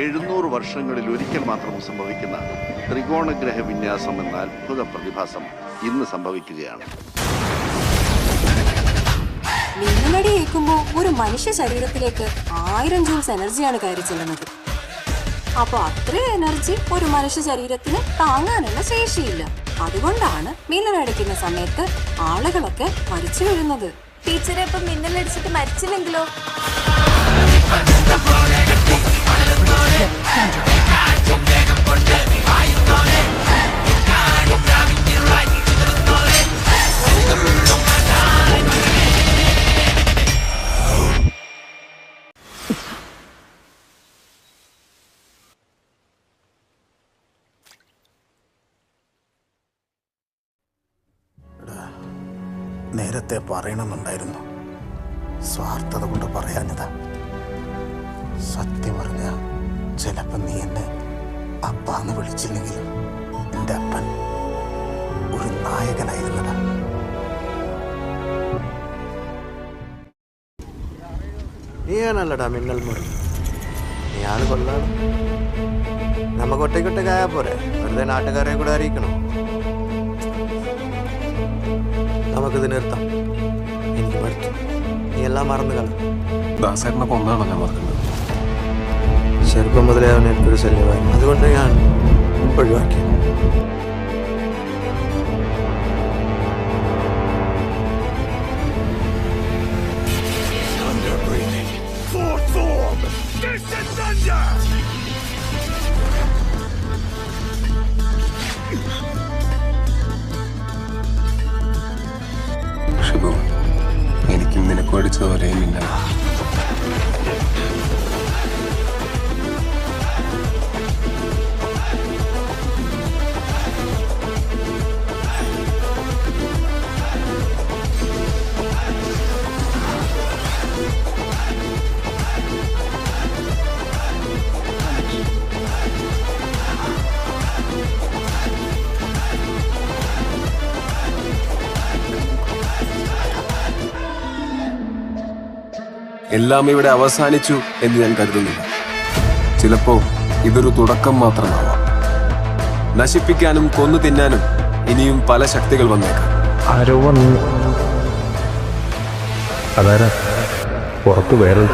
700 വർഷങ്ങളിൽ ഒരിക്കൽ മാത്രം സംഭവിക്കുന്ന ത്രികോണഗ്രഹ വിന്യാസം എന്ന അത്ഭുത പ്രതിഭാസം ഇന്ന് സംഭവിക്കുകയാണ്. മിന്നലടി ഏൽക്കുമ്പോൾ ഒരു മനുഷ്യ ശരീരത്തിലേക്ക് 1000 ജൂൾസ് എനർജിയാണ് കയറി ചെല്ലുന്നത്. അപ്പൊ അത്രയും എനർജി ഒരു മനുഷ്യ ശരീരത്തിന് താങ്ങാനുള്ള ശേഷിയില്ല. അതുകൊണ്ടാണ് മിന്നലടിക്കുന്ന സമയത്ത് ആളുകളൊക്കെ മരിച്ചു വീഴുന്നത്. ടീച്ചറെ ഇപ്പൊ മിന്നലടിച്ചിട്ട് മരിച്ചില്ലെങ്കിലോ? നേരത്തെ പറയണമെന്നുണ്ടായിരുന്നു. സ്വാർത്ഥത കൊണ്ട് പറയാഞ്ഞതാ. സത്യം പറഞ്ഞ ചിലപ്പോൾ നീ എന്നെ അപ്പാന്ന് വിളിച്ചില്ലെങ്കിലും എൻ്റെ അപ്പൻ ഒരു നായകനായിരുന്നതാ. നീയാണല്ലടാ മിന്നൽ മുറി. നീയാണ് കൊല്ലാണ്. നമുക്ക് ഒറ്റയ്ക്കൊറ്റക്കായാ പോരെ, വെറുതെ നാട്ടുകാരെ കൂടെ അറിയിക്കണം. നമുക്കിത് നിർത്താം. എനിക്ക് പഠിച്ചു. നീ എല്ലാം മറന്നു കള. ദാസേട്ടനെ കൊന്നാണോ ഞാൻ മറക്കുന്നത്? ചെറുപ്പം മുതലേ അവൻ എനിക്കൊരു ശല്യമായി. അതുകൊണ്ട് ഞാൻ ഒഴിവാക്കി. ഷിബു, എനിക്കും നിനക്കും അടിച്ചത് ഒരേ മിന്നല. എല്ലാം ഇവിടെ അവസാനിച്ചു എന്ന് ഞാൻ കരുതുന്നില്ല. ചിലപ്പോ ഇതൊരു തുടക്കം മാത്രമാവാം. നശിപ്പിക്കാനും കൊന്നു തിന്നാനും ഇനിയും പല ശക്തികൾ വന്നേക്കാം. ആരോ വന്നു. അതാരാ പുറത്ത് വേറെ